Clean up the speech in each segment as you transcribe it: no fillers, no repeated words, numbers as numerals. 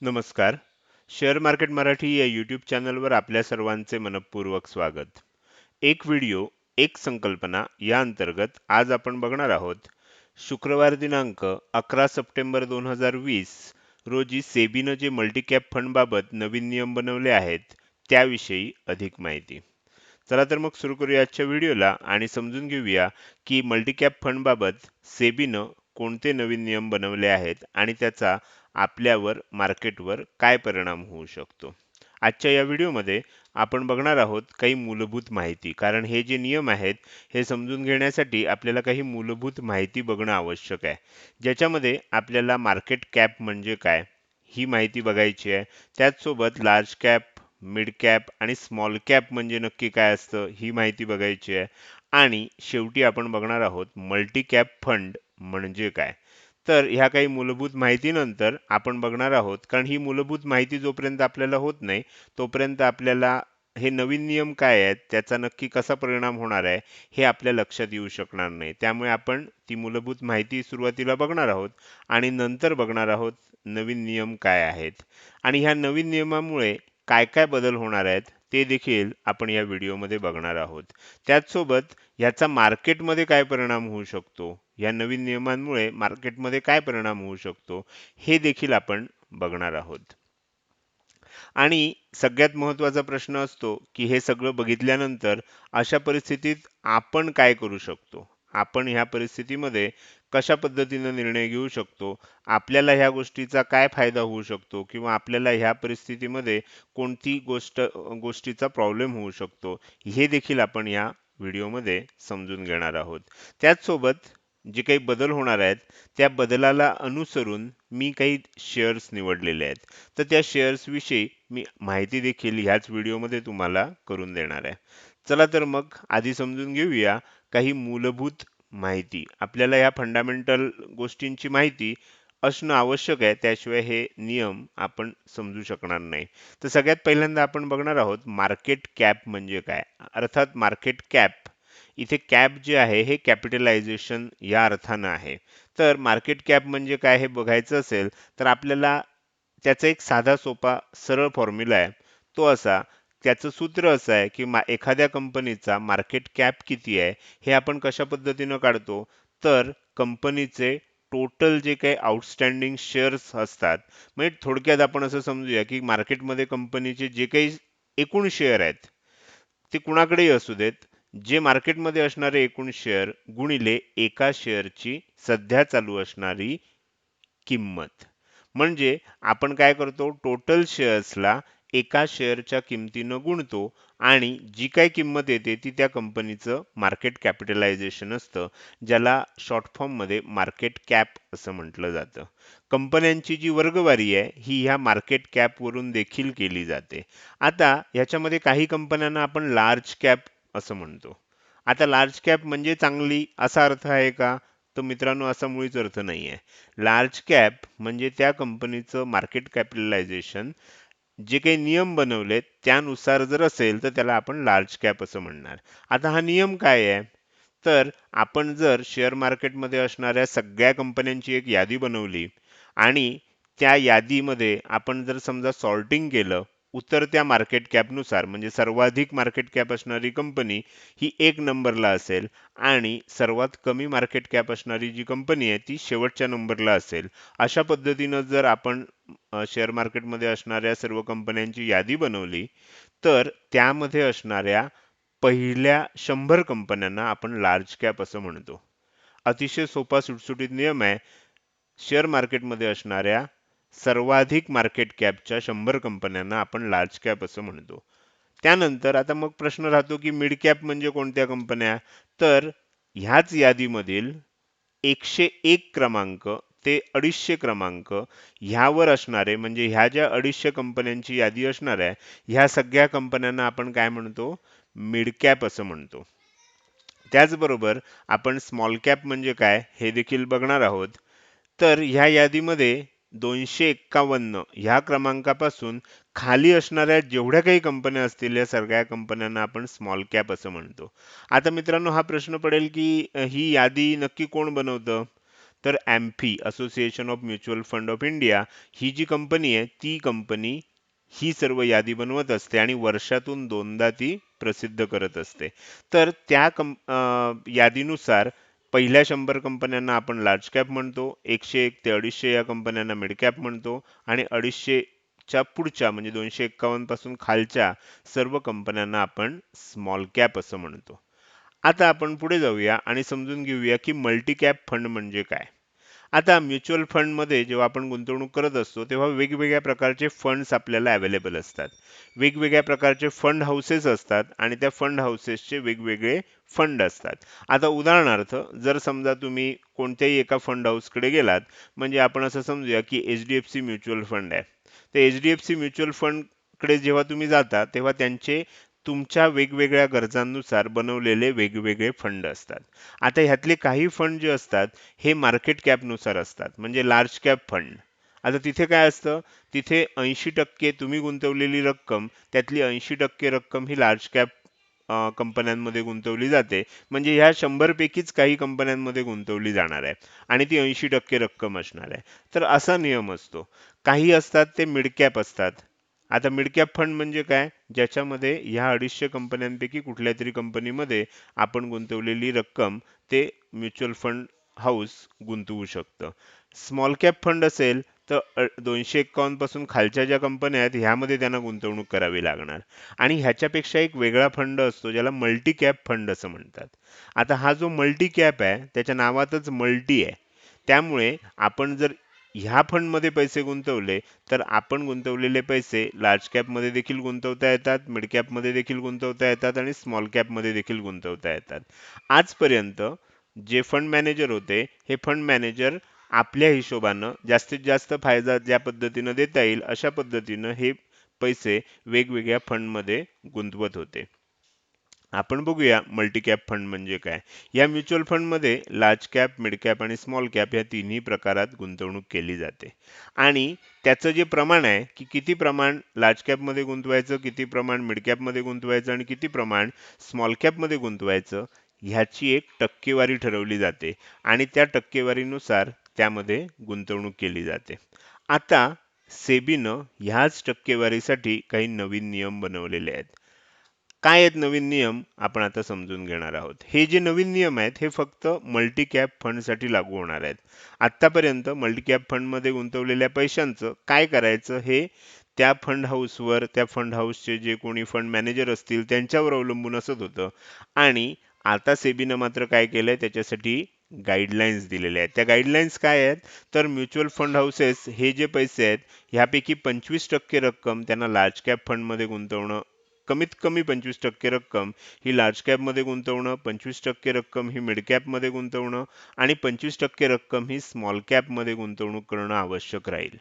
नमस्कार. Share market Marathi या YouTube चॅनलवर आपल्या सर्वांचे मनपूर्वक स्वागत. एक व्हिडिओ, एक संकल्पना या अंतर्गत आज आपण बघणार आहोत. शुक्रवार दिनांक 11 सप्टेंबर 2020 रोजी सेबीनं जे मल्टीकॅप फंडबाबत नवीन नियम बनवले आहेत, त्याविषयी अधिक माहिती. चला तर मग सुरू करूया आजच्या व्हिडिओला आणि समजून घेऊया की मल्टीकॅप फंडबाबत सेबीनं कोणते नवीन नियम बनवले आहेत आणि त्याचा आपल्यावर मार्केटवर काय परिणाम होऊ शकतो. आजच्या या व्हिडिओमध्ये आपण बघणार आहोत काही मूलभूत माहिती, कारण हे जे नियम आहेत हे समजून घेण्यासाठी आपल्याला काही मूलभूत माहिती बघणं आवश्यक आहे, ज्याच्यामध्ये आपल्याला मार्केट कॅप म्हणजे काय ही माहिती बघायची आहे. त्याचसोबत लार्ज कॅप, मिड कॅप आणि स्मॉल कॅप म्हणजे नक्की काय असतं ही माहिती बघायची आहे. आणि शेवटी आपण बघणार आहोत मल्टी कॅप फंड म्हणजे काय. तर ह्या काही मूलभूत माहितीनंतर आपण बघणार आहोत, कारण ही मूलभूत माहिती जोपर्यंत आपल्याला होत नाही तोपर्यंत आपल्याला हे नवीन नियम काय आहेत त्याचा नक्की कसा परिणाम होणार आहे हे आपल्या लक्षात येऊ शकणार नाही. त्यामुळे आपण ती मूलभूत माहिती सुरुवातीला बघणार आहोत आणि नंतर बघणार आहोत नवीन नियम काय आहेत आणि ह्या नवीन नियमामुळे काय काय बदल होणार आहेत ते देखील आपण या व्हिडिओमध्ये बघणार आहोत. त्याचसोबत याचा मार्केटमध्ये काय परिणाम होऊ शकतो, या नवीन नियमांमुळे मार्केटमध्ये काय परिणाम होऊ शकतो हे देखील आपण बघणार आहोत. आणि सगळ्यात महत्त्वाचा प्रश्न असतो की हे सगळं बघितल्यानंतर अशा परिस्थितीत आपण काय करू शकतो, आपण ह्या परिस्थितीमध्ये कशा पद्धतीनं निर्णय घेऊ शकतो, आपल्याला ह्या गोष्टीचा काय फायदा होऊ शकतो किंवा आपल्याला ह्या परिस्थितीमध्ये कोणती गोष्टीचा प्रॉब्लेम होऊ शकतो हे देखील आपण या व्हिडिओमध्ये समजून घेणार आहोत. त्याचसोबत जे काही बदल होणार आहेत त्या बदलाला अनुसरून मी काही शेअर्स निवडलेले आहेत, तर त्या शेअर्स विषयी मी माहिती देखील ह्याच व्हिडिओमध्ये तुम्हाला करून देणार आहे. चला तर मग आधी समजून घेऊया काही मूलभूत माहिती. आपल्याला या फंडामेंटल गोष्टींची माहिती असणं आवश्यक आहे, त्याशिवाय हे नियम आपण समजू शकणार नाही. तर सगळ्यात पहिल्यांदा आपण बघणार आहोत मार्केट कॅप म्हणजे काय. अर्थात मार्केट कॅप, इथे कॅप जे आहे हे कॅपिटलायझेशन या अर्थानं आहे. तर मार्केट कॅप म्हणजे काय हे बघायचं असेल तर आपल्याला त्याचा एक साधा सोपा सरळ फॉर्म्युला आहे. तो असा, त्याचं सूत्र असं आहे की एखाद्या कंपनीचा मार्केट कॅप किती आहे हे आपण कशा पद्धतीनं काढतो, तर कंपनीचे टोटल जे काही आउटस्टँडिंग शेअर्स असतात, म्हणजे थोडक्यात आपण असं समजूया की मार्केटमध्ये कंपनीचे जे काही एकूण शेअर आहेत ते कुणाकडेही असू देत, जे मार्केटमध्ये असणारे एकूण शेअर गुणिले एका शेअरची सध्या चालू असणारी किंमत. म्हणजे आपण काय करतो, टोटल शेअर्सला एका शेअरच्या किमतीनं गुणतो आणि जी काही किंमत येते ती त्या कंपनीचं मार्केट कॅपिटलायझेशन असतं, ज्याला शॉर्ट फॉर्ममध्ये मार्केट कॅप असं म्हटलं जातं. कंपन्यांची जी वर्गवारी आहे ही ह्या मार्केट कॅपवरून देखील केली जाते. आता ह्याच्यामध्ये काही कंपन्यांना आपण लार्ज कॅप असं म्हणतो. आता लार्ज कॅप म्हणजे चांगली असा अर्थ आहे का, तर मित्रांनो असा मुळीच अर्थ नाही आहे. लार्ज कॅप म्हणजे त्या कंपनीचं मार्केट कॅपिटलायझेशन जे काही नियम बनवलेत त्यानुसार जर असेल तर त्याला आपण लार्ज कॅप असं म्हणणार. आता हा नियम काय आहे, तर आपण जर शेअर मार्केटमध्ये असणाऱ्या सगळ्या कंपन्यांची एक यादी बनवली आणि त्या यादीमध्ये आपण जर समजा सॉर्टिंग केलं उतरत्या मार्केट कॅपनुसार, म्हणजे सर्वाधिक मार्केट कॅप असणारी कंपनी ही एक नंबरला असेल आणि सर्वात कमी मार्केट कॅप असणारी जी कंपनी आहे ती शेवटच्या नंबरला असेल. अशा पद्धतीनं जर आपण शेअर मार्केटमध्ये असणाऱ्या सर्व कंपन्यांची यादी बनवली तर त्यामध्ये असणाऱ्या पहिल्या 100 कंपन्यांना आपण लार्ज कॅप असं म्हणतो. अतिशय सोपा सुटसुटीत नियम आहे. शेअर मार्केटमध्ये असणाऱ्या सर्वाधिक मार्केट कॅपच्या 100 कंपन्यांना आपण लार्ज कॅप असं म्हणतो. त्यानंतर आता मग प्रश्न राहतो की मिड कॅप म्हणजे कोणत्या कंपन्या, तर ह्याच यादीमधील 101 क्रमांक ते 250 क्रमांक ह्यावर असणारे, म्हणजे ह्या ज्या 250 कंपन्यांची यादी असणार आहे ह्या सगळ्या कंपन्यांना आपण काय म्हणतो, मिड कॅप असं म्हणतो. त्याचबरोबर आपण स्मॉल कॅप म्हणजे काय हे देखील बघणार आहोत. तर ह्या यादीमध्ये 251 ह्या क्रमांकापासून खाली असणाऱ्या जेवढ्या काही कंपन्या असतील या सगळ्या कंपन्यांना आपण स्मॉल कॅप असं म्हणतो. आता मित्रांनो हा प्रश्न पडेल की ही यादी नक्की कोण बनवतं, तर AMFI association of mutual fund of India ही जी कंपनी आहे ती कंपनी ही सर्व यादी बनवत असते आणि वर्षातून दोनदा ती प्रसिद्ध करत असते. तर त्या यादीनुसार पहिल्या 100 कंपन्यांना आपण लार्ज कॅप म्हणतो, 101 ते 250 या कंपन्यांना मिड कॅप म्हणतो आणि 250 च्या पुढच्या म्हणजे 251 पासून खालच्या सर्व कंपन्यांना आपण स्मॉल कॅप असं म्हणतो. आता आपण पुढे जाऊया आणि समजून घेऊया की मल्टी कॅप फंड म्हणजे काय. आता म्युच्युअल फंडमध्ये जेव्हा आपण गुंतवणूक करत असतो तेव्हा वेगवेगळ्या प्रकारचे फंड्स आपल्याला अवेलेबल असतात. वेगवेगळ्या प्रकारचे फंड हाऊसेस असतात आणि त्या फंड हाऊसेसचे वेगवेगळे फंड असतात. आता उदाहरणार्थ जर समजा तुम्ही कोणत्याही एका फंड हाऊसकडे गेलात, म्हणजे आपण असं समजूया की HDFC म्युच्युअल फंड आहे. तर HDFC म्युच्युअल फंडकडे जेव्हा तुम्ही जाता तेव्हा त्यांचे तुमच्या वेगवेगळ्या गरजांनुसार बनवलेले वेगवेगळे फंड असतात. आता ह्यातले काही फंड जे असतात हे मार्केट कॅपनुसार असतात, म्हणजे लार्ज कॅप फंड. आता तिथे काय असतं, तिथे 80% तुम्ही गुंतवलेली रक्कम त्यातली 80% रक्कम ही लार्ज कॅप कंपन्यांमध्ये गुंतवली जाते. म्हणजे ह्या 100 पैकीच काही कंपन्यांमध्ये गुंतवली जाणार आहे आणि ती 80% रक्कम असणार आहे. तर असा नियम असतो. काही असतात ते मिड कॅप असतात. आता मिड कॅप फंड म्हणजे काय, ज्याच्यामध्ये ह्या 250 कंपन्यांपैकी कुठल्या तरी कंपनीमध्ये आपण गुंतवलेली रक्कम ते म्युच्युअल फंड हाऊस गुंतवू शकतं. स्मॉल कॅप फंड असेल तर 251 पासून खालच्या ज्या कंपन्या आहेत ह्यामध्ये त्यांना गुंतवणूक करावी लागणार. आणि ह्याच्यापेक्षा एक वेगळा फंड असतो ज्याला मल्टी कॅप फंड असं म्हणतात. आता हा जो मल्टी कॅप आहे त्याच्या नावातच मल्टी आहे. त्यामुळे आपण जर ह्या फंडमध्ये पैसे गुंतवले तर आपण गुंतवलेले पैसे लार्ज कॅपमध्ये देखील गुंतवता येतात, मिड कॅपमध्ये देखील गुंतवता येतात आणि स्मॉल कॅपमध्ये देखील गुंतवता येतात. आजपर्यंत जे फंड मॅनेजर होते हे फंड मॅनेजर आपल्या हिशोबानं जास्तीत जास्त फायदा ज्या पद्धतीनं देता येईल अशा पद्धतीनं हे पैसे वेगवेगळ्या फंडमध्ये गुंतवत होते. आपण बघूया मल्टी कॅप फंड म्हणजे काय. या म्युच्युअल फंडमध्ये लार्ज कॅप, मिड कॅप आणि स्मॉल कॅप या तिन्ही प्रकारात गुंतवणूक केली जाते. आणि त्याचं जे प्रमाण आहे की किती प्रमाण लार्ज कॅपमध्ये गुंतवायचं, किती प्रमाण मिड कॅपमध्ये गुंतवायचं आणि किती प्रमाण स्मॉल कॅपमध्ये गुंतवायचं, ह्याची एक टक्केवारी ठरवली जाते आणि त्या टक्केवारीनुसार त्यामध्ये गुंतवणूक केली जाते. आता सेबीनं ह्याच टक्केवारीसाठी काही नवीन नियम बनवलेले आहेत. काय आहेत नवीन नियम आपण आता समजून घेणार आहोत. हे जे नवीन नियम आहेत हे फक्त मल्टी कॅप फंडसाठी लागू होणार आहेत. आतापर्यंत मल्टी कॅप फंडमध्ये गुंतवलेल्या पैशांचं काय करायचं हे त्या फंड हाऊसवर, त्या फंड हाऊसचे जे कोणी फंड मॅनेजर असतील त्यांच्यावर अवलंबून असत होतं. आणि आता सेबीनं मात्र काय केलंय त्याच्यासाठी गाईडलाईन्स दिलेल्या आहेत. त्या गाईडलाईन्स काय आहेत, तर म्युच्युअल फंड हाऊसेस हे जे पैसे आहेत ह्यापैकी 25% रक्कम त्यांना लार्ज कॅप फंडमध्ये गुंतवणं, कमीत कमी 25% रक्कम ही लार्ज कॅपमध्ये गुंतवणं, 25% रक्कम ही मिड कॅपमध्ये गुंतवणं आणि 25% रक्कम ही स्मॉल कॅपमध्ये गुंतवणूक करणं आवश्यक राहील.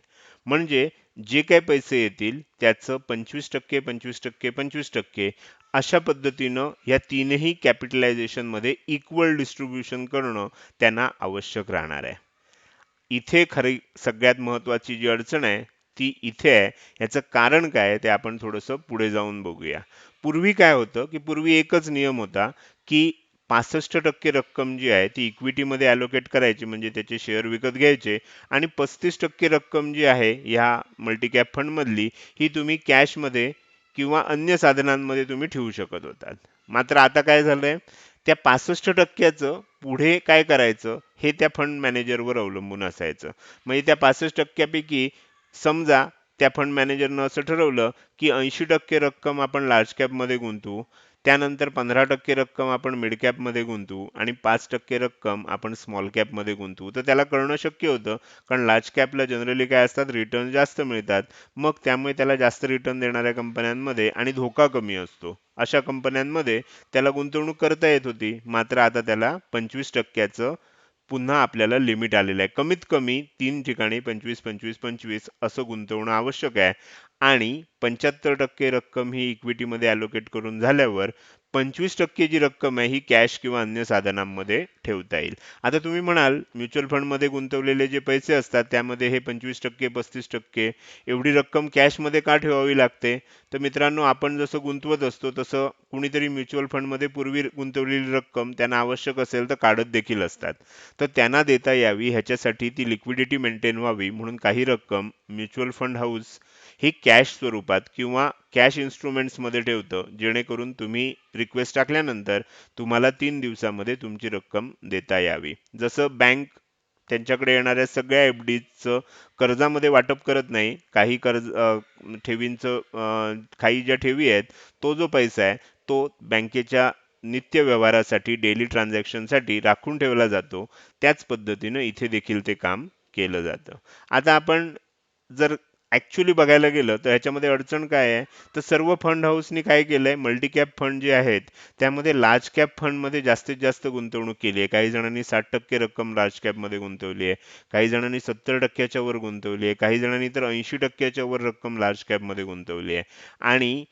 म्हणजे जे काही पैसे येतील त्याचं 25%, 25%, 25% अशा पद्धतीनं या तीनही कॅपिटलायझेशनमध्ये इक्वल डिस्ट्रीब्युशन करणं त्यांना आवश्यक राहणार आहे. इथे खरी सगळ्यात महत्वाची जी अडचण आहे ती इथे आहे. याचं कारण काय आहे ते आपण थोडंसं पुढे जाऊन बघूया. पूर्वी काय होतं की पूर्वी एकच नियम होता की 65% रक्कम जी आहे ती इक्विटीमध्ये अलोकेट करायची, म्हणजे त्याचे शेअर विकत घ्यायचे आणि 35% रक्कम जी आहे ह्या मल्टी कॅप फंड मधली ही तुम्ही कॅशमध्ये किंवा अन्य साधनांमध्ये तुम्ही ठेवू शकत होतात. मात्र आता काय झालंय, त्या 65%चं पुढे काय करायचं हे त्या फंड मॅनेजरवर अवलंबून असायचं. म्हणजे त्या 65% समजा त्या फंड मॅनेजरनं असं ठरवलं की 80% रक्कम आपण लार्ज कॅपमध्ये गुंतवू, त्यानंतर 15% रक्कम आपण मिड कॅपमध्ये गुंतवू आणि 5% रक्कम आपण स्मॉल कॅपमध्ये गुंतवू. तर त्याला कळणं शक्य होतं, कारण लार्ज कॅपला जनरली काय असतात, रिटर्न जास्त मिळतात. मग त्यामुळे त्याला जास्त रिटर्न देणाऱ्या कंपन्यांमध्ये आणि धोका कमी असतो अशा कंपन्यांमध्ये त्याला गुंतवणूक करता येत होती. मात्र आता त्याला 25%चं पुन्हा आपल्याला लिमिट आलेलं आहे. कमीत कमी 3 ठिकाणी 25, 25, 25 असं गुंतवणं आवश्यक आहे. आणि 75% रक्कम ही इक्विटीमध्ये अलोकेट करून झाल्यावर 25% जी रक्कम आहे ही कॅश किंवा अन्य साधनांमध्ये ठेवता येईल. आता तुम्ही म्हणाल म्युच्युअल फंडमध्ये गुंतवलेले जे पैसे असतात त्यामध्ये हे 25% 35% एवढी रक्कम कॅशमध्ये का ठेवावी लागते? तर मित्रांनो, आपण जसं गुंतवत असतो तसं कुणीतरी म्युच्युअल फंडमध्ये पूर्वी गुंतवलेली रक्कम त्यांना आवश्यक असेल तर काढत देखील असतात. तर त्यांना देता यावी ह्याच्यासाठी ती लिक्विडिटी मेंटेन व्हावी म्हणून काही रक्कम म्युच्युअल फंड हाऊस ही कॅश स्वरूपात किंवा कॅश इन्स्ट्रुमेंट्समध्ये ठेवतं, जेणेकरून तुम्ही रिक्वेस्ट टाकल्यानंतर तुम्हाला 3 दिवसामध्ये तुमची रक्कम देता यावी. जसं बँक त्यांच्याकडे येणाऱ्या सगळ्या एफ-डीचं कर्जामध्ये वाटप करत नाही. काही ठेवींचं काही ज्या ठेवी आहेत, तो जो पैसा आहे तो बँकेच्या नित्य व्यवहारासाठी, डेली ट्रान्झॅक्शनसाठी राखून ठेवला जातो. त्याच पद्धतीनं इथे देखील ते काम केलं जातं. आता आपण जर ॲक्चुअली बघायला गेलं तर ह्याच्यामध्ये अडचण काय आहे, तर सर्व फंड हाऊसनी काय केलंय, मल्टी कॅप फंड जे आहेत त्यामध्ये लार्ज कॅप फंडमध्ये जास्तीत जास्त गुंतवणूक केली आहे. काही जणांनी 60% रक्कम लार्ज कॅपमध्ये गुंतवली आहे, काही जणांनी 70%च्या वर गुंतवली आहे, काही जणांनी तर 80%च्या वर रक्कम लार्ज कॅपमध्ये गुंतवली आहे. आणि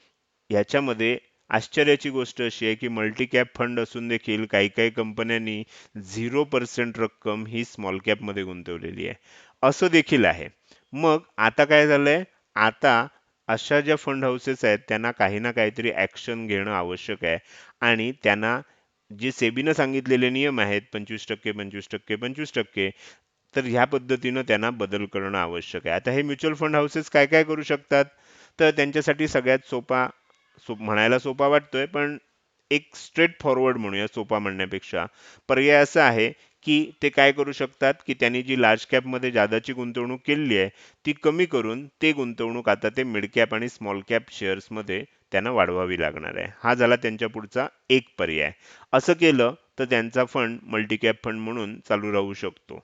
याच्यामध्ये आश्चर्याची गोष्ट अशी आहे की मल्टी कॅप फंड असून देखील काही काही कंपन्यांनी 0% रक्कम ही स्मॉल कॅपमध्ये गुंतवलेली आहे. असं देखील आहे. मग आता काय झालंय, आता अशा ज्या फंड हाऊसेस आहेत त्यांना काही ना काहीतरी ॲक्शन घेणं आवश्यक आहे आणि त्यांना जे सेबीनं सांगितलेले नियम आहेत 25% 25% 25%, तर ह्या पद्धतीनं त्यांना बदल करणं आवश्यक आहे. आता हे म्युच्युअल फंड हाऊसेस काय काय करू शकतात, तर त्यांच्यासाठी सगळ्यात सोपा, म्हणायला सोपा वाटतोय पण एक स्ट्रेट फॉरवर्ड म्हणूया, सोपा म्हणण्यापेक्षा पर्याय असा आहे की ते काय करू शकतात की त्यांनी जी लार्ज कॅपमध्ये जादाची गुंतवणूक केलेली आहे ती कमी करून ते गुंतवणूक आता ते मिड कॅप आणि स्मॉल कॅप शेअर्समध्ये त्यांना वाढवावी लागणार आहे. हा झाला त्यांच्या पुढचा एक पर्याय. असं केलं तर त्यांचा फंड मल्टी कॅप फंड म्हणून चालू राहू शकतो.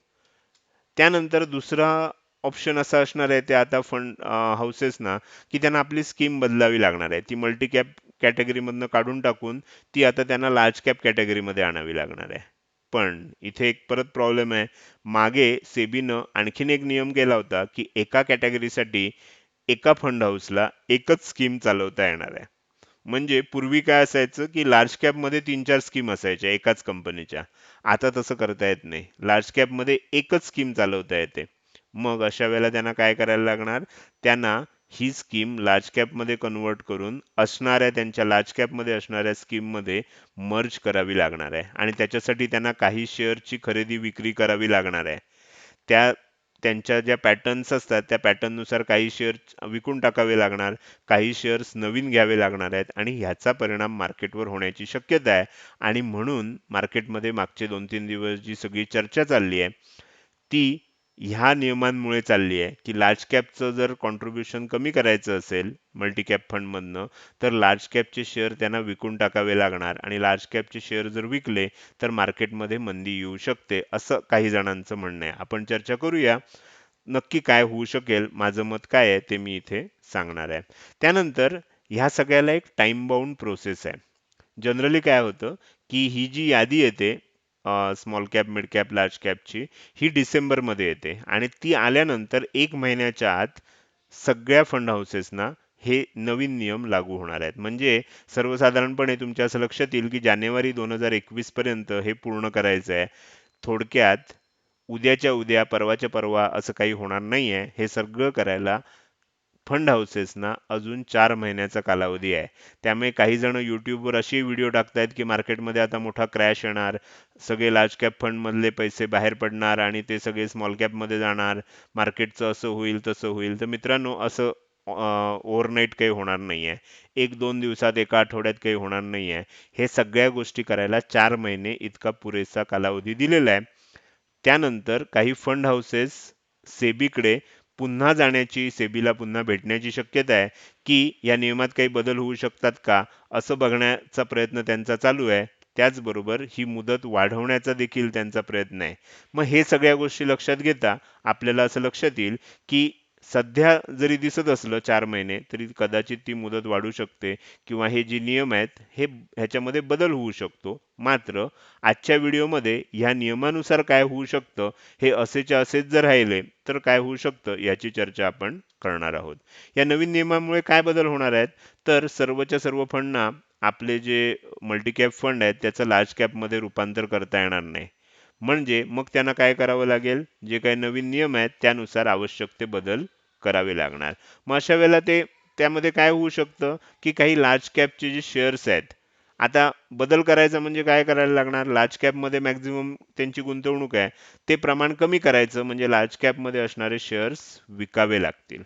त्यानंतर दुसरा ऑप्शन असा असणार आहे ते आता फंड हाऊसेसना की त्यांना आपली स्कीम बदलावी लागणार आहे. ती मल्टी कॅप कॅटेगरीमधनं काढून टाकून ती आता त्यांना लार्ज कॅप कॅटेगरीमध्ये आणावी लागणार आहे. पण इथे एक परत प्रॉब्लेम आहे. मागे सेबीनं आणखीन एक नियम केला होता की एका कॅटेगरीसाठी एका फंड हाऊसला एकच स्कीम चालवता येणार आहे. म्हणजे पूर्वी काय असायचं की लार्ज कॅपमध्ये 3-4 स्कीम असायच्या एकाच कंपनीच्या. आता तसं करता येत नाही. लार्ज कॅपमध्ये एकच स्कीम चालवता येते. मग अशा वेळेला त्यांना काय करायला लागणार? त्यांना ही स्कीम लार्ज कॅपमध्ये कन्व्हर्ट करून असणाऱ्या त्यांच्या लार्ज कॅपमध्ये असणाऱ्या स्कीममध्ये मर्ज करावी लागणार आहे आणि त्याच्यासाठी त्यांना काही शेअरची खरेदी विक्री करावी लागणार आहे. त्या त्यांच्या ज्या पॅटर्न्स असतात त्या पॅटर्ननुसार काही शेअर्स विकून टाकावे लागणार, काही शेअर्स नवीन घ्यावे लागणार आहेत आणि ह्याचा परिणाम मार्केटवर होण्याची शक्यता आहे. आणि म्हणून मार्केटमध्ये मागचे 2-3 दिवस जी सगळी चर्चा चालली आहे ती ह्या नियमांमुळे चालली आहे की लार्ज कॅपचं जर कॉन्ट्रीब्युशन कमी करायचं असेल मल्टी कॅप फंडमधनं, तर लार्ज कॅपचे शेअर त्यांना विकून टाकावे लागणार आणि लार्ज कॅपचे शेअर जर विकले तर मार्केटमध्ये मंदी येऊ शकते, असं काही जणांचं म्हणणं आहे. आपण चर्चा करूया नक्की काय होऊ शकेल. माझं मत काय आहे ते मी इथे सांगणार आहे. त्यानंतर ह्या सगळ्याला एक टाइम बाउंड प्रोसेस आहे. जनरली काय होतं की ही जी यादी येते small cap, mid cap, large कॅपची, ही डिसेंबरमध्ये येते आणि ती आल्यानंतर 1 महिन्याच्या आत सगळ्या फंड हाऊसेसना हे नवीन नियम लागू होणार आहेत. म्हणजे सर्वसाधारणपणे तुमच्या असं लक्षात येईल की जानेवारी 2021 पर्यंत हे पूर्ण करायचं आहे. थोडक्यात उद्याच्या उद्या, परवाच्या परवा असं काही होणार नाहीये. हे सगळं करायला फंड हाऊसेसना अजून 4 महिन्याचा कालावधी आहे. त्यामुळे काही जण YouTubeवर असे व्हिडिओ टाकतायत की मार्केटमध्ये आता मोठा क्रॅश येणार, सगळे लार्ज कॅप फंडमधले पैसे बाहेर पडणार आणि ते सगळे स्मॉल कॅपमध्ये जाणार, मार्केटचं असं होईल तसं होईल. तर मित्रांनो, असं ओव्हरनाईट काही होणार नाहीये. 1-2 दिवसात, एका आठवड्यात काही होणार नाहीये. हे सगळ्या गोष्टी करायला 4 महिने इतका पुरेसा कालावधी दिलेला आहे. त्यानंतर काही फंड हाऊसेस सेबीकडे पुन्हा जाण्याची, सेबीला पुन्हा भेटण्याची शक्यता आहे की या नियमात काही बदल होऊ शकतात का, असं बघण्याचा प्रयत्न त्यांचा चालू आहे. त्याचबरोबर ही मुदत वाढवण्याचा देखील त्यांचा प्रयत्न आहे. मग हे सगळ्या गोष्टी लक्षात घेता आपल्याला असं लक्षात येईल की सध्या जरी दिसत असलं 4 महिने, तरी कदाचित ती मुदत वाढू शकते किंवा हे जे नियम आहेत ह्याच्यामध्ये बदल होऊ शकतो. मात्र आजच्या व्हिडिओमध्ये ह्या नियमानुसार काय होऊ शकतं, हे असेच्या असेच जर राहिले तर काय होऊ शकतं याची चर्चा आपण करणार आहोत. या नवीन नियमामुळे काय बदल होणार आहेत, तर सर्वच्या सर्व फंडना आपले जे मल्टीकॅप फंड आहेत त्याचं लार्ज कॅपमध्ये रूपांतर करता येणार नाही. म्हणजे मग त्यांना काय करावं लागेल, जे काही नवीन नियम आहेत त्यानुसार आवश्यक ते बदल करावे लागणार. मग अशा वेळेला त्यामध्ये काय होऊ शकतं, की काही लार्ज कॅपचे जे शेअर्स आहेत, आता बदल करायचा म्हणजे काय करायला लागणार, लार्ज कॅपमध्ये मॅक्झिमम त्यांची गुंतवणूक आहे, ते प्रमाण कमी करायचं म्हणजे लार्ज कॅपमध्ये असणारे शेअर्स विकावे लागतील.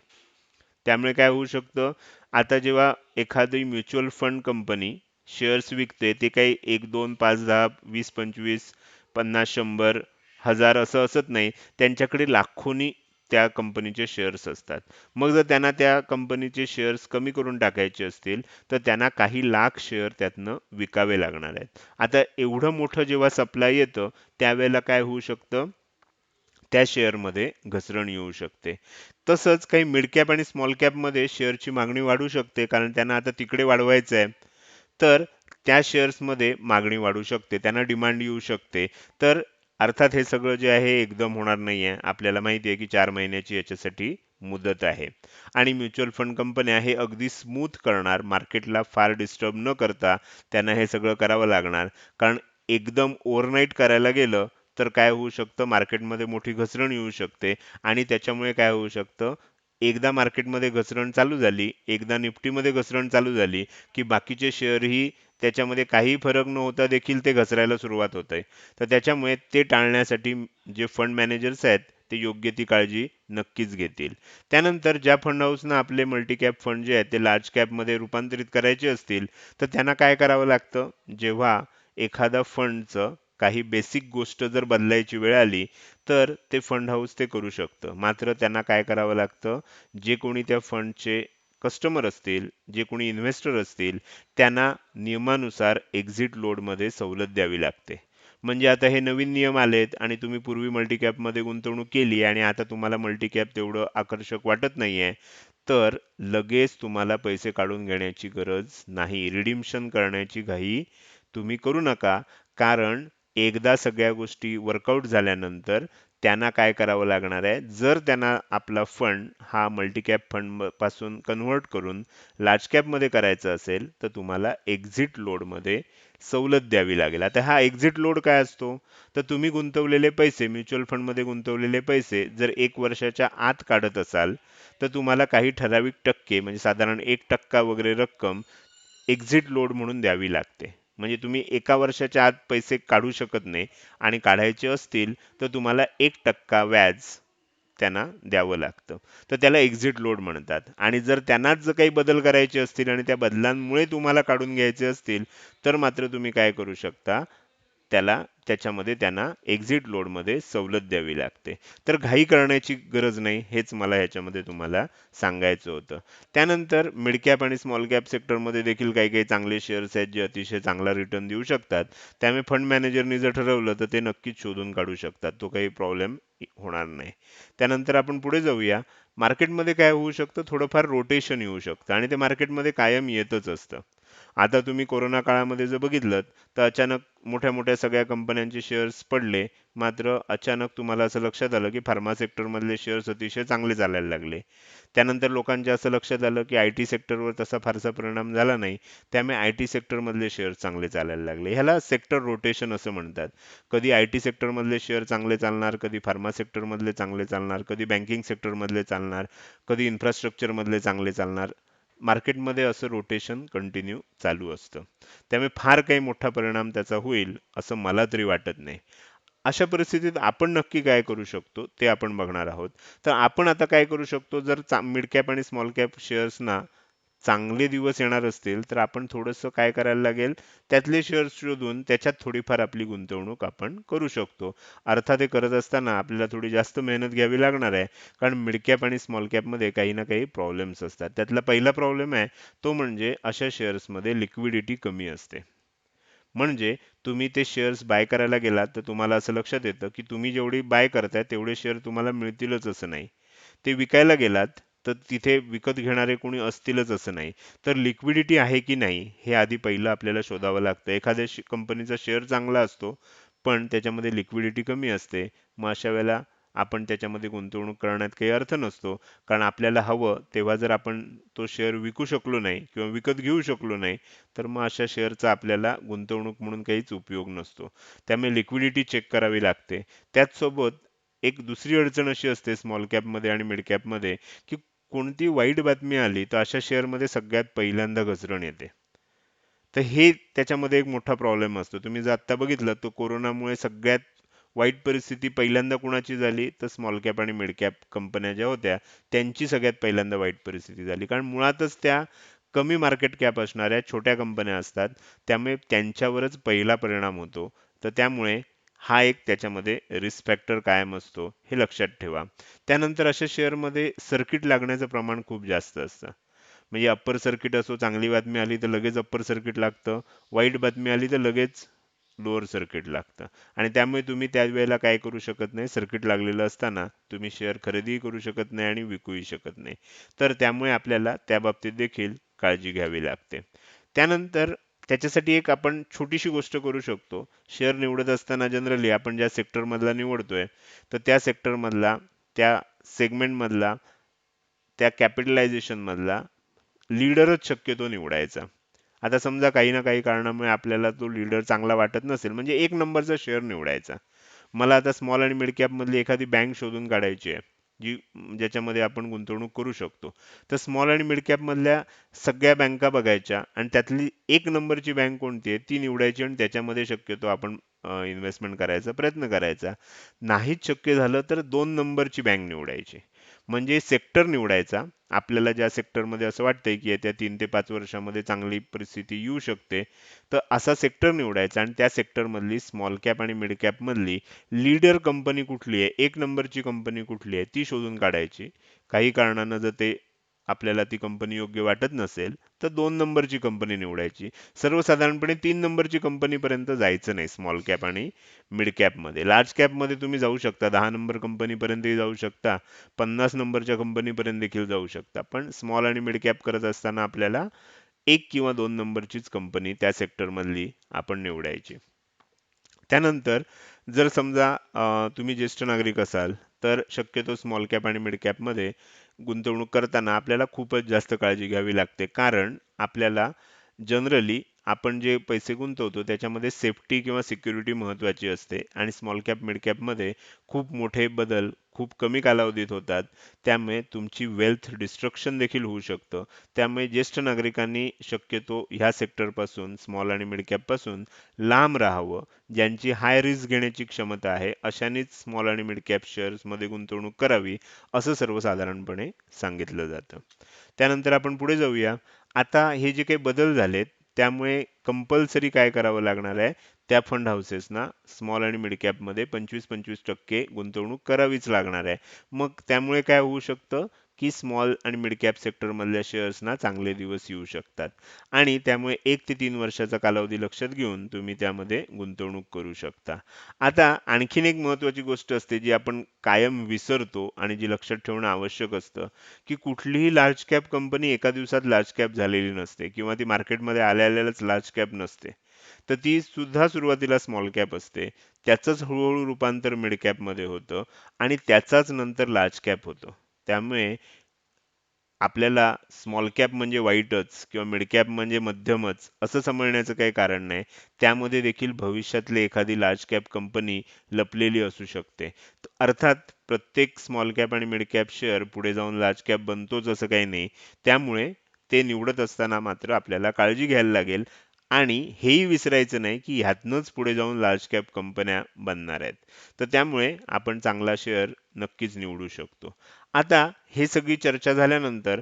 त्यामुळे काय होऊ शकतं, आता जेव्हा एखादी म्युच्युअल फंड कंपनी शेअर्स विकते, ते काही 1, 2, 5, 10, 20, 25, 50, 100, 1000 असं असत नाही. त्यांच्याकडे लाखोनी त्या कंपनीचे शेअर्स असतात. मग जर त्यांना त्या कंपनीचे शेअर्स कमी करून टाकायचे असतील, तर त्यांना काही लाख शेअर त्यातनं विकावे लागणार आहेत. आता एवढं मोठं जेव्हा सप्लाय येतं, त्यावेळेला काय होऊ शकतं, त्या शेअरमध्ये घसरण येऊ शकते. तसंच काही मिड कॅप आणि स्मॉल कॅपमध्ये शेअरची मागणी वाढू शकते, कारण त्यांना आता तिकडे वाढवायचं आहे. तर त्या शेअर्समध्ये मागणी वाढू शकते, त्यांना डिमांड येऊ शकते. तर अर्थात हे सगळं जे आहे एकदम होणार नाहीये. आपल्याला माहिती आहे की 4 महिन्याची याच्यासाठी मुदत आहे. आणि म्युच्युअल फंड कंपन्या हे अगदी स्मूथ करणार, मार्केटला फार डिस्टर्ब न करता त्यांना हे सगळं करावं लागणार. कारण एकदम ओव्हरनाईट करायला गेलं तर काय होऊ शकतं, मार्केटमध्ये मोठी घसरण येऊ शकते आणि त्याच्यामुळे काय होऊ शकतं, एकदा मार्केटमध्ये घसरण चालू झाली, एकदा निफ्टीमध्ये घसरण चालू झाली, की बाकीचे शेअरही त्याच्यामध्ये काही फरक न होता देखील ते घसरायला सुरुवात होते. तर त्याच्यामुळे ते टाळण्यासाठी जे फंड मॅनेजर्स आहेत ते योग्य ती काळजी नक्कीच घेतील. त्यानंतर ज्या फंड हाऊसनं आपले मल्टीकॅप फंड जे आहेत ते लार्ज कॅपमध्ये रूपांतरित करायचे असतील, तर त्यांना काय करावं लागतं, जेव्हा एखादा फंडचं काही बेसिक गोष्ट जर बदलायची वेळ आली, तर ते फंड हाऊस ते करू शकतं. मात्र त्यांना काय करावं लागतं, जे कोणी त्या फंडचे कस्टमर असतील, जे कोणी इन्व्हेस्टर असतील, त्यांना नियमानुसार एक्झिट लोडमध्ये सवलत द्यावी लागते. म्हणजे आता हे नवीन नियम आलेत आणि तुम्ही पूर्वी मल्टीकॅपमध्ये गुंतवणूक केली आणि आता तुम्हाला मल्टीकॅप तेवढं आकर्षक वाटत नाहीये, तर लगेच तुम्हाला पैसे काढून घेण्याची गरज नाही. रिडीम्शन करण्याची घाई तुम्ही करू नका. कारण एकदा सगळ्या गोष्टी वर्कआउट झाल्यानंतर त्यांना काय करावं लागणार आहे, जर त्यांना आपला फंड हा मल्टीकॅप फंड पासून कन्व्हर्ट करून लार्ज कॅपमध्ये करायचं असेल, तर तुम्हाला एक्झिट लोडमध्ये सवलत द्यावी लागेल. आता हा एक्झिट लोड काय असतो, तर तुम्ही गुंतवलेले पैसे, म्युच्युअल फंडमध्ये गुंतवलेले पैसे जर 1 वर्षाच्या आत काढत असाल, तर तुम्हाला काही ठराविक टक्के म्हणजे साधारण 1% वगैरे रक्कम एक्झिट लोड म्हणून द्यावी लागते. म्हणजे तुम्ही 1 वर्षाच्या आत पैसे काढू शकत नाही आणि काढायचे असतील तर तुम्हाला 1% व्याज त्यांना द्यावं लागतं. तर त्याला एक्झिट लोड म्हणतात. आणि जर त्यांनाच जर काही बदल करायचे असतील आणि त्या बदलांमुळे तुम्हाला काढून घ्यायचे असतील, तर मात्र तुम्ही काय करू शकता, त्याच्यामध्ये त्यांना एक्झिट लोडमध्ये सवलत द्यावी लागते. तर घाई करण्याची गरज नाही, हेच मला ह्याच्यामध्ये तुम्हाला सांगायचं होतं. त्यानंतर मिड कॅप आणि स्मॉल कॅप सेक्टरमध्ये देखील काही काही चांगले शेअर्स आहेत जे अतिशय चांगला रिटर्न देऊ शकतात. त्यामुळे फंड मॅनेजरनी जर ठरवलं तर ते नक्कीच शोधून काढू शकतात. तो काही प्रॉब्लेम होणार नाही. त्यानंतर आपण पुढे जाऊया. मार्केटमध्ये काय होऊ शकतं, थोडंफार रोटेशन येऊ शकतं आणि ते मार्केटमध्ये कायम येतच असतं. आता तुम्ही कोरोना काळामध्ये जर बघितलं, तर अचानक मोठ्या-मोठ्या सगळ्या कंपन्यांचे शेअर्स पडले. मात्र अचानक तुम्हाला असं लक्षात आलं, की फार्मा सेक्टरमधले शेअर्स अतिशय चांगले चालायला लागले. त्यानंतर लोकांच्या असं लक्षात आलं, की आय-टी सेक्टरवर तसा फारसा परिणाम झाला नाही. त्यामुळे आय-टी सेक्टरमधले शेअर्स चांगले चालायला लागले. ह्याला सेक्टर रोटेशन असं म्हणतात. कधी आय-टी सेक्टरमधले शेअर चांगले चालणार, कधी फार्मा सेक्टरमधले चांगले चालणार, कधी बँकिंग सेक्टरमधले चालणार, कधी इन्फ्रास्ट्रक्चरमधले चांगले चालणार. मार्केटमध्ये असं रोटेशन कंटिन्यू चालू असतं. त्यामुळे फार काही मोठा परिणाम त्याचा होईल असं मला तरी वाटत नाही. अशा परिस्थितीत आपण नक्की काय करू शकतो ते आपण बघणार आहोत. तर आपण आता काय करू शकतो, जर मिड कॅप आणि स्मॉल कॅप शेअर्सना चांगले दिवस येणार असतील, तर आपण थोडंसं काय करायला लागेल, त्यातले शेअर्स शोधून त्याच्यात थोडीफार आपली गुंतवणूक आपण करू शकतो. अर्थात हे करत असताना आपल्याला थोडी जास्त मेहनत घ्यावी लागणार आहे. कारण मिड कॅप आणि स्मॉल कॅपमध्ये काही ना काही प्रॉब्लेम्स असतात. त्यातला पहिला प्रॉब्लेम आहे तो म्हणजे अशा शेअर्समध्ये लिक्विडिटी कमी असते. म्हणजे तुम्ही ते शेअर्स बाय करायला गेलात तर तुम्हाला असं लक्षात येतं, की तुम्ही जेवढी बाय करताय तेवढे शेअर तुम्हाला मिळतीलच असं नाही. ते विकायला गेलात तर तिथे विकत घेणारे कोणी असतीलच असं नाही. तर लिक्विडिटी आहे की नाही हे आधी पहिलं आपल्याला शोधावं लागतं. एखाद्या कंपनीचा शेअर चांगला असतो, पण त्याच्यामध्ये लिक्विडिटी कमी असते. मग अशा वेळेला आपण त्याच्यामध्ये गुंतवणूक करण्यात काही अर्थ नसतो. कारण आपल्याला हवं तेव्हा जर आपण तो शेअर विकू शकलो नाही किंवा विकत घेऊ शकलो नाही, तर मग अशा शेअरचा आपल्याला गुंतवणूक म्हणून काहीच उपयोग नसतो. त्यामुळे लिक्विडिटी चेक करावी लागते. त्याचसोबत एक दुसरी अडचण अशी असते स्मॉल कॅपमध्ये आणि मिड कॅपमध्ये, की कोणती वाईट बातमी आली तर अशा शेअरमध्ये सगळ्यात पहिल्यांदा घसरण येते. तर हे त्याच्यामध्ये एक मोठा प्रॉब्लेम असतो. तुम्ही जर आत्ता बघितलं तर कोरोनामुळे सगळ्यात वाईट परिस्थिती पहिल्यांदा कुणाची झाली, तर स्मॉल कॅप आणि मिड कॅप कंपन्या ज्या होत्या त्यांची सगळ्यात पहिल्यांदा वाईट परिस्थिती झाली. कारण मुळातच त्या कमी मार्केट कॅप असणाऱ्या छोट्या कंपन्या असतात, त्यामुळे त्यांच्यावरच पहिला परिणाम होतो. तर त्यामुळे हा एक त्याच्यामध्ये रिस्क फॅक्टर कायम असतो, हे लक्षात ठेवा. त्यानंतर अशा शेअरमध्ये सर्किट लागण्याचं प्रमाण खूप जास्त असतं. म्हणजे अप्पर सर्किट असो, चांगली बातमी आली तर लगेच अप्पर सर्किट लागतं, वाईट बातमी आली तर लगेच लोअर सर्किट लागतं. आणि त्यामुळे तुम्ही त्यावेळेला काय करू शकत नाही, सर्किट लागलेलं असताना तुम्ही शेअर खरेदीही करू शकत नाही आणि विकूही शकत नाही. तर त्यामुळे आपल्याला त्या बाबतीत देखील काळजी घ्यावी लागते. त्यानंतर त्याच्यासाठी एक आपण छोटीशी गोष्ट करू शकतो. शेअर निवडत असताना जनरली आपण ज्या सेक्टरमधला निवडतोय, तर त्या सेक्टरमधला, त्या सेगमेंटमधला, त्या कॅपिटलायझेशन मधला लीडरच शक्यतो निवडायचा. आता समजा काही ना काही कारणामुळे आपल्याला तो लीडर चांगला वाटत नसेल, म्हणजे एक नंबरचा शेअर निवडायचा. मला आता स्मॉल आणि मिड कॅप मधली एखादी बँक शोधून काढायची आहे, जी ज्याच्यामध्ये आपण गुंतवणूक करू शकतो. तर स्मॉल आणि मिड कॅप मधल्या सगळ्या बँका बघायच्या आणि त्यातली एक नंबरची बँक कोणती आहे ती निवडायची आणि त्याच्यामध्ये शक्यतो आपण इन्व्हेस्टमेंट करायचा प्रयत्न करायचा. नाहीच शक्य झालं तर 2 नंबरची बँक निवडायची. म्हणजे सेक्टर निवडायचा. आपल्याला ज्या सेक्टरमध्ये असं वाटतंय की येत्या 3 ते 5 वर्षामध्ये चांगली परिस्थिती येऊ शकते, तर असा सेक्टर निवडायचा आणि त्या सेक्टरमधली स्मॉल कॅप आणि मिड कॅप मधली लीडर कंपनी कुठली आहे, एक नंबरची कंपनी कुठली आहे ती शोधून काढायची. काही कारणानं जर ते आपल्याला ती कंपनी योग्य वाटत नसेल, तर 2 नंबरची कंपनी निवडायची. सर्वसाधारणपणे 3 नंबरची कंपनीपर्यंत जायचं नाही स्मॉल कॅप आणि मिड कॅपमध्ये. लार्ज कॅपमध्ये तुम्ही जाऊ शकता, 10 नंबर कंपनीपर्यंतही जाऊ शकता, 50 नंबरच्या कंपनीपर्यंत देखील जाऊ शकता. पण स्मॉल आणि मिड कॅप करत असताना आपल्याला 1 किंवा 2 नंबरचीच कंपनी त्या सेक्टरमधली आपण निवडायची. त्यानंतर जर समजा तुम्ही ज्येष्ठ नागरिक असाल, तर शक्यतो स्मॉल कॅप आणि मिड कॅपमध्ये गुंतवणूक करताना आपल्याला खूपच जास्त काळजी घ्यावी लागते. कारण आपल्याला जनरली आपण जे पैसे गुंतवतो त्याच्यामध्ये सेफ्टी किंवा सिक्युरिटी महत्त्वाची असते आणि स्मॉल कॅप मिड कॅपमध्ये खूप मोठे बदल खूप कमी कालावधीत होतात. त्यामुळे तुमची वेल्थ डिस्ट्रक्शन देखील होऊ शकतं. त्यामुळे ज्येष्ठ नागरिकांनी शक्यतो ह्या सेक्टरपासून, स्मॉल आणि मिड कॅपपासून लांब राहावं. ज्यांची हाय रिस्क घेण्याची क्षमता आहे, अशांनीच स्मॉल आणि मिड कॅप शेअर्समध्ये गुंतवणूक करावी, असं सर्वसाधारणपणे सांगितलं जातं. त्यानंतर आपण पुढे जाऊया. आता हे जे काही बदल झालेत, त्यामुळे कंपल्सरी काय करावं लागणार आहे, त्या फंड हाऊसेसना स्मॉल आणि मिड कॅपमध्ये 25-25% गुंतवणूक करावीच लागणार आहे. मग त्यामुळे काय होऊ शकतं, की स्मॉल आणि मिड कॅप सेक्टरमधल्या शेअर्सना चांगले दिवस येऊ शकतात आणि त्यामुळे 1 ते 3 वर्षाचा कालावधी लक्षात घेऊन तुम्ही त्यामध्ये गुंतवणूक करू शकता. आता आणखीन एक महत्त्वाची गोष्ट असते, जी आपण कायम विसरतो आणि जी लक्षात ठेवणं आवश्यक असतं, की कुठलीही लार्ज कॅप कंपनी एका दिवसात लार्ज कॅप झालेली नसते किंवा ती मार्केटमध्ये आल्या-आल्याच लार्ज कॅप नसते. तर ती सुद्धा सुरुवातीला स्मॉल कॅप असते. त्याचंच हळू रूपांतर मिड कॅपमध्ये होतं आणि त्याचाच नंतर लार्ज कॅप होतो. त्यामुळे आपल्याला स्मॉल कॅप म्हणजे वाईटच किंवा मिड कॅप म्हणजे मध्यमच असं समजण्याचं काही कारण नाही. त्यामध्ये देखील भविष्यातली एखादी लार्ज कॅप कंपनी लपलेली असू शकते. अर्थात प्रत्येक स्मॉल कॅप आणि मिड कॅप शेअर पुढे जाऊन लार्ज कॅप बनतोच असं काही नाही. त्यामुळे ते निवडत असताना मात्र आपल्याला काळजी घ्यायला लागेल आणि हेही विसरायचं नाही की ह्यातनंच पुढे जाऊन लार्ज कॅप कंपन्या बनणार आहेत. तर त्यामुळे आपण चांगला शेअर नक्कीच निवडू शकतो. आता हे सगळी चर्चा झाल्यानंतर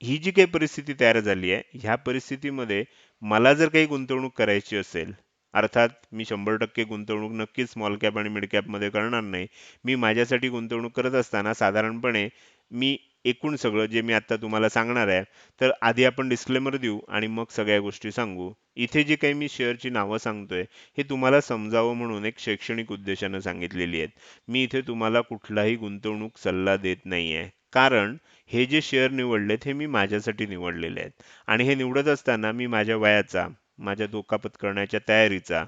ही जी काही परिस्थिती तयार झाली आहे, ह्या परिस्थितीमध्ये मला जर काही गुंतवणूक करायची असेल, अर्थात मी 100% गुंतवणूक नक्कीच स्मॉल कॅप आणि मिड कॅपमध्ये करणार नाही. मी माझ्यासाठी गुंतवणूक करत असताना साधारणपणे मी एकूण सगळं जे मी आता तुम्हाला सांगणार आहे, तर आधी आपण डिस्क्लेमर देऊ आणि मग सगळ्या गोष्टी सांगू. इथे जे काही मी शेअरची नावं सांगतोय, हे तुम्हाला समजावं म्हणून एक शैक्षणिक उद्देशानं सांगितलेली आहेत. मी इथे तुम्हाला कुठलाही गुंतवणूक सल्ला देत नाहीये. कारण हे जे शेअर निवडलेत हे मी माझ्यासाठी निवडलेले आहेत आणि हे निवडत असताना मी माझ्या वयाचा, माझ्या धोका पत्करण्याच्या तयारीचा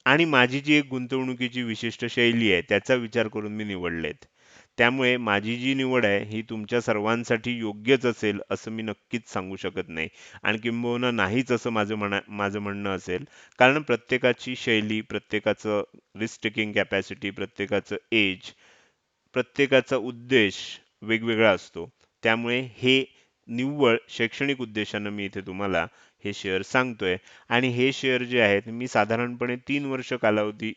आणि माझी जी एक गुंतवणुकीची विशिष्ट शैली आहे त्याचा विचार करून मी निवडलेत. त्यामुळे माझी जी निवड आहे ही तुमच्या सर्वांसाठी योग्यच असेल असं मी नक्कीच सांगू शकत नाही आणि किंबहुना नाहीच असं माझं म्हणणं असेल. कारण प्रत्येकाची शैली, प्रत्येकाचं रिस्क टेकिंग कॅपॅसिटी, प्रत्येकाचं एज, प्रत्येकाचा उद्देश वेगवेगळा असतो. त्यामुळे हे निव्वळ शैक्षणिक उद्देशानं मी इथे तुम्हाला हे शेअर सांगतोय आणि हे शेअर जे आहेत मी साधारणपणे 3 वर्ष कालावधी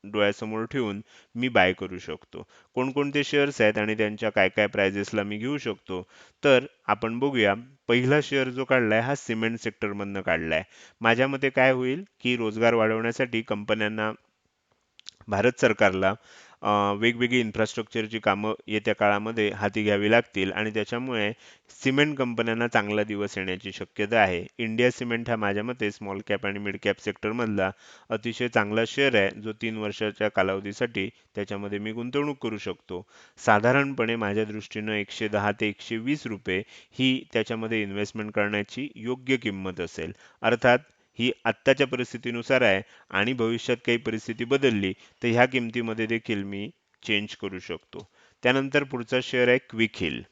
डोळ्यासमोर ठेवून मी बाय करू शकतो. कोणकोणते शेअर्स आहेत आणि त्यांच्या काय काय प्राइजेसला मी घेऊ शकतो, तर आपण बघूया. पहिला शेअर जो काढलाय हा सिमेंट सेक्टरमधनं काढलाय. माझ्या मते काय होईल की रोजगार वाढवण्यासाठी कंपन्यांना, भारत सरकारला वेगवेगळी इन्फ्रास्ट्रक्चरची कामं येत्या काळामध्ये हाती घ्यावी लागतील आणि त्याच्यामुळे सिमेंट कंपन्यांना चांगला दिवस येण्याची शक्यता आहे. इंडिया सिमेंट हा माझ्या मते स्मॉल कॅप आणि मिड कॅप सेक्टरमधला अतिशय चांगला शेअर आहे, जो 3 वर्षाच्या कालावधीसाठी त्याच्यामध्ये मी गुंतवणूक करू शकतो. साधारणपणे माझ्या दृष्टीनं 110 ते 120 रुपये ही त्याच्यामध्ये इन्व्हेस्टमेंट करण्याची योग्य किंमत असेल. अर्थात ही आत्ताच्या परिस्थितीनुसार आहे आणि भविष्यात काही परिस्थिती बदलली तर ह्या किमतीमध्ये देखील मी चेंज करू शकतो. त्यानंतर पुढचा शेअर आहे क्विक हिल.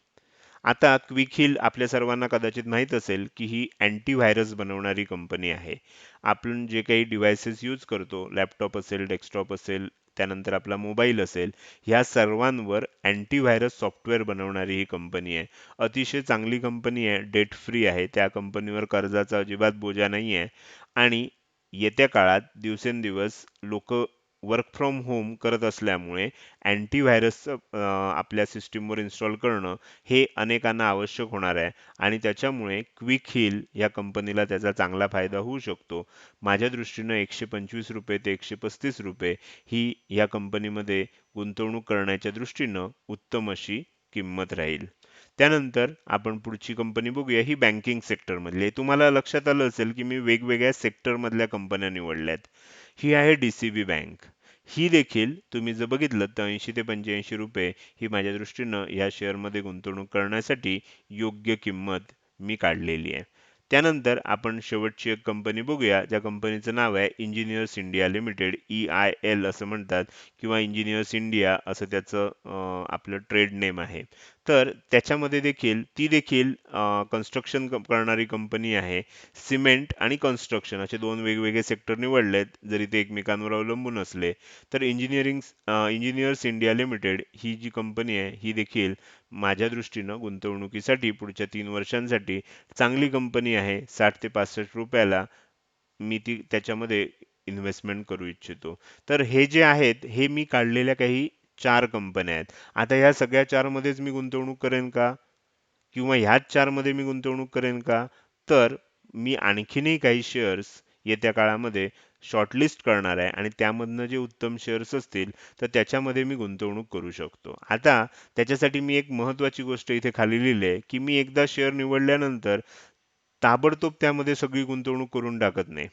आता क्विक हिल आपल्या सर्वांना कदाचित माहीत असेल की ही अँटीव्हायरस बनवणारी कंपनी आहे. आपण जे काही डिव्हाइसेस यूज करतो, लॅपटॉप असेल, डेस्कटॉप असेल, त्यानंतर आपला मोबाईल असेल, ह्या सर्वांवर अँटीव्हायरस सॉफ्टवेअर बनवणारी ही कंपनी आहे. अतिशय चांगली कंपनी आहे, डेट फ्री आहे. त्या कंपनीवर कर्जाचा अजिबात बोजा नाही आहे आणि येत्या काळात दिवसेंदिवस लोक वर्क फ्रॉम होम करत असल्यामुळे अँटीव्हायरसचं आपल्या सिस्टीमवर इन्स्टॉल करणं हे अनेकांना आवश्यक होणार आहे आणि त्याच्यामुळे क्विक हिल या कंपनीला त्याचा चांगला फायदा होऊ शकतो. माझ्या दृष्टीनं 125 रुपये ते 135 रुपये ही या कंपनीमध्ये गुंतवणूक करण्याच्या दृष्टीनं उत्तम अशी किंमत राहील. त्यानंतर आपण पुढची कंपनी बघूया. ही बँकिंग सेक्टरमधली आहे. तुम्हाला लक्षात आलं असेल की मी वेगवेगळ्या सेक्टरमधल्या कंपन्या निवडल्यात. ही आहे डीसीबी बँक. ही देखील तुम्ही जर बघितलं तर 80 ते 85 रुपये ही माझ्या दृष्टीनं या शेअरमध्ये गुंतवणूक करण्यासाठी योग्य किंमत मी काढलेली आहे. त्यानंतर आपण शेवटची एक कंपनी बघूया, ज्या कंपनीचं नाव आहे इंजिनियर्स इंडिया लिमिटेड, EIL असं म्हणतात किंवा इंजिनियर्स इंडिया असं त्याचं आपलं ट्रेड नेम आहे. तर त्याच्यामध्ये देखील ती देखील कन्स्ट्रक्शन करणारी कंपनी आहे. सिमेंट आणि कन्स्ट्रक्शन असे दोन वेगवेगळे सेक्टर निवडलेत, जरी ते एकमेकांवर अवलंबून असले. तर इंजिनियर्स इंडिया लिमिटेड ही जी कंपनी आहे ही देखील माझ्या दृष्टीनं गुंतवणुकीसाठी पुढच्या 3 वर्षांसाठी चांगली कंपनी आहे. 60 ते 65 रुपयाला मी ती त्याच्यामध्ये इन्व्हेस्टमेंट करू इच्छितो. तर हे जे आहेत हे मी काढलेल्या काही 4 कंपन्या आहेत. आता ह्या सगळ्या 4 मध्येच मी गुंतवणूक करेन का? किंवा ह्याच 4 मध्ये मी गुंतवणूक करेन का? तर मी आणखीनही काही शेअर्स येत्या काळामध्ये शॉर्टलिस्ट करणार आहे आणि त्यामधनं जे उत्तम शेअर्स असतील तर त्याच्यामध्ये मी गुंतवणूक करू शकतो. आता त्याच्यासाठी मी एक महत्त्वाची गोष्ट इथे खाली लिहिली आहे की मी एकदा शेअर निवडल्यानंतर ताबडतोब त्यामध्ये सगळी गुंतवणूक करून टाकत नाही.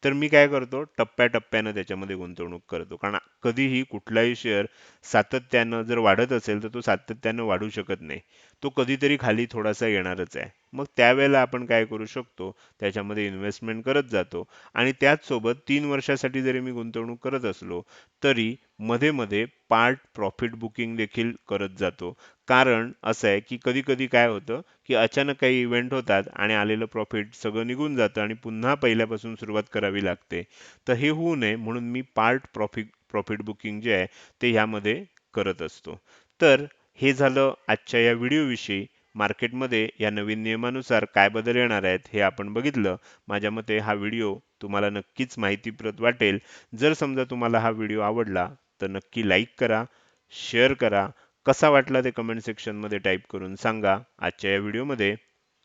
तर मी काय करतो, टप्प्याटप्प्यानं त्याच्यामध्ये गुंतवणूक करतो. कारण कधीही कुठलाही शेअर सातत्यानं जर वाढत असेल तर तो सातत्यानं वाढू शकत नाही. तो कधीतरी खाली थोडासा येणारच आहे. मग त्यावेळेला आपण काय करू शकतो, त्याच्यामध्ये इन्व्हेस्टमेंट करत जातो आणि त्याचसोबत 3 वर्षासाठी जरी मी गुंतवणूक करत असलो तरी मध्ये-मध्ये पार्ट प्रॉफिट बुकिंग देखील करत जातो. कारण असं आहे की कधी-कधी काय होतं की अचानक काही इव्हेंट होतात आणि आलेलं प्रॉफिट सगळं निघून जातं आणि पुन्हा पहिल्यापासून सुरुवात करावी लागते. तर हे होऊ नये म्हणून मी पार्ट प्रॉफिट बुकिंग जे आहे ते ह्यामध्ये करत असतो. तर हे झालं आजच्या या व्हिडिओविषयी. मार्केटमध्ये या नवीन नियमानुसार काय बदल येणार आहेत हे आपण बघितलं. माझ्या मते हा व्हिडिओ तुम्हाला नक्कीच माहितीप्रद वाटेल. जर समजा तुम्हाला हा व्हिडिओ आवडला तर नक्की लाईक करा, शेअर करा. कसा वाटला ते कमेंट सेक्शनमध्ये टाईप करून सांगा. आजच्या या व्हिडिओमध्ये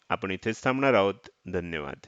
आपण इथेच थांबणार आहोत. धन्यवाद.